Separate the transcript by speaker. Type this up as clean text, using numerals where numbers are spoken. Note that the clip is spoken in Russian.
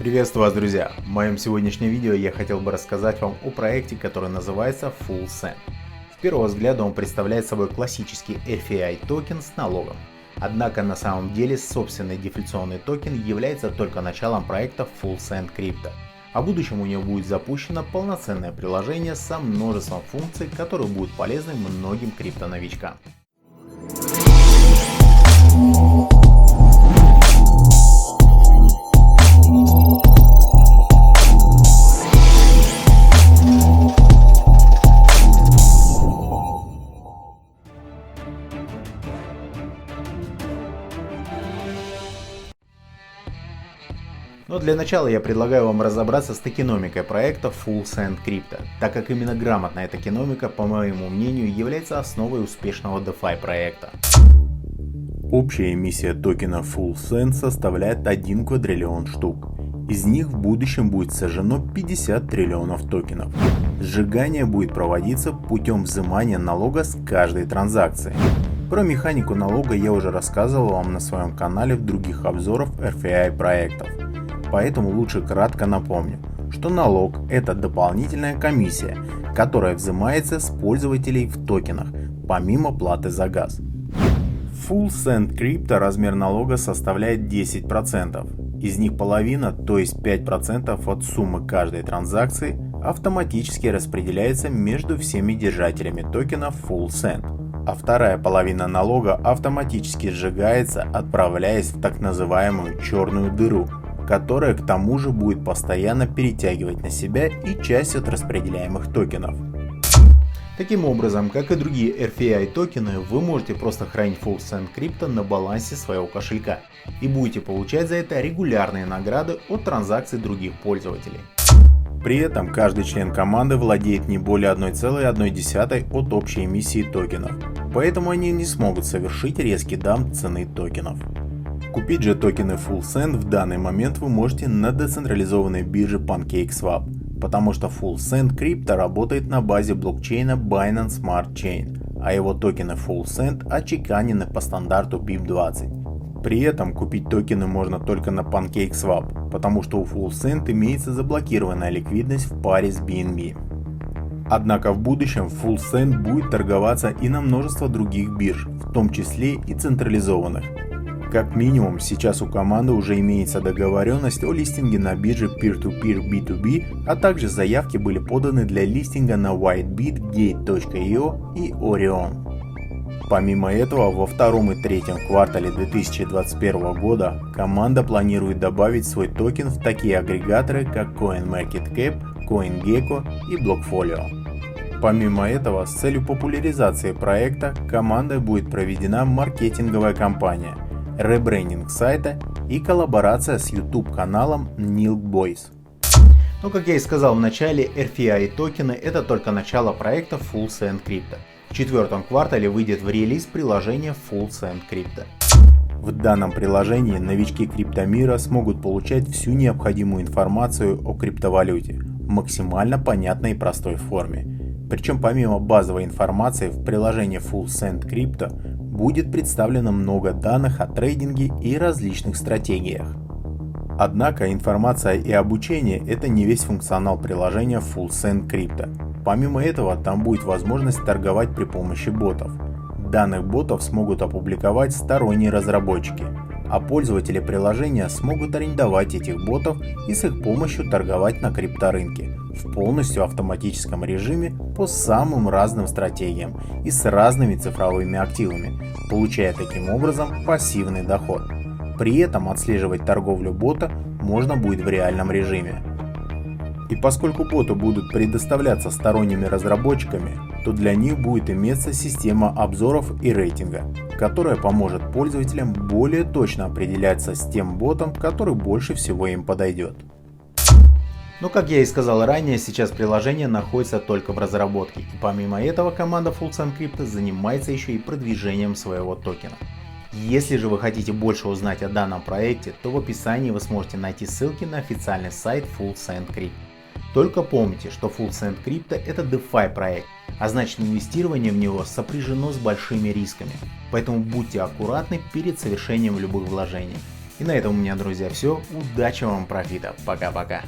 Speaker 1: Приветствую вас, друзья! В моем сегодняшнем видео я хотел бы рассказать вам о проекте, который называется FullSend. С первого взгляда он представляет собой классический RFI токен с налогом. Однако на самом деле собственный дефляционный токен является только началом проекта FullSend Crypto. А в будущем у него будет запущено полноценное приложение со множеством функций, которые будут полезны многим криптоновичкам. Но для начала я предлагаю вам разобраться с токеномикой проекта FullSend Crypto, так как именно грамотная токеномика, по моему мнению, является основой успешного DeFi проекта. Общая эмиссия токена FullSend составляет 1 квадриллион штук. Из них в будущем будет сожжено 50 триллионов токенов. Сжигание будет проводиться путем взимания налога с каждой транзакции. Про механику налога я уже рассказывал вам на своем канале в других обзорах RFI проектов. Поэтому лучше кратко напомню, что налог – это дополнительная комиссия, которая взимается с пользователей в токенах, помимо платы за газ. В FullSend Crypto размер налога составляет 10%. Из них половина, то есть 5% от суммы каждой транзакции, автоматически распределяется между всеми держателями токена FullSend, а вторая половина налога автоматически сжигается, отправляясь в так называемую черную дыру, которая к тому же будет постоянно перетягивать на себя и часть от распределяемых токенов. Таким образом, как и другие RFI токены, вы можете просто хранить FullSend Crypto на балансе своего кошелька и будете получать за это регулярные награды от транзакций других пользователей. При этом каждый член команды владеет не более 1,1 от общей эмиссии токенов, поэтому они не смогут совершить резкий дамп цены токенов. Купить же токены FullSend в данный момент вы можете на децентрализованной бирже PancakeSwap, потому что FullSend Crypto работает на базе блокчейна Binance Smart Chain, а его токены FullSend отчеканены по стандарту BIP20. При этом купить токены можно только на PancakeSwap, потому что у FullSend имеется заблокированная ликвидность в паре с BNB. Однако в будущем FullSend будет торговаться и на множество других бирж, в том числе и централизованных. Как минимум, сейчас у команды уже имеется договоренность о листинге на бирже Peer-to-Peer B2B, а также заявки были поданы для листинга на Whitebit, Gate.io и Orion. Помимо этого, во втором и третьем квартале 2021 года команда планирует добавить свой токен в такие агрегаторы, как CoinMarketCap, CoinGecko и Blockfolio. Помимо этого, с целью популяризации проекта командой будет проведена маркетинговая кампания, ребрендинг сайта и коллаборация с YouTube каналом Nilk Boys. Но как я и сказал в начале, RFI токены — это только начало проекта FullSend Crypto. В четвертом квартале выйдет в релиз приложение FullSend Crypto. В данном приложении новички криптомира смогут получать всю необходимую информацию о криптовалюте в максимально понятной и простой форме. Причем помимо базовой информации в приложении FullSend Crypto будет представлено много данных о трейдинге и различных стратегиях. Однако информация и обучение — это не весь функционал приложения FullSend Crypto. Помимо этого, там будет возможность торговать при помощи ботов. Данных ботов смогут опубликовать сторонние разработчики, а пользователи приложения смогут арендовать этих ботов и с их помощью торговать на крипторынке в полностью автоматическом режиме по самым разным стратегиям и с разными цифровыми активами, получая таким образом пассивный доход. При этом отслеживать торговлю бота можно будет в реальном режиме. И поскольку боты будут предоставляться сторонними разработчиками, то для них будет иметься система обзоров и рейтинга, которая поможет пользователям более точно определяться с тем ботом, который больше всего им подойдет. Но как я и сказал ранее, сейчас приложение находится только в разработке, и помимо этого команда FullSend Crypto занимается еще и продвижением своего токена. Если же вы хотите больше узнать о данном проекте, то в описании вы сможете найти ссылки на официальный сайт FullSend Crypto. Только помните, что FullSend Crypto — это DeFi проект, а значит инвестирование в него сопряжено с большими рисками, поэтому будьте аккуратны перед совершением любых вложений. И на этом у меня, друзья, все. Удачи вам, профита. Пока-пока.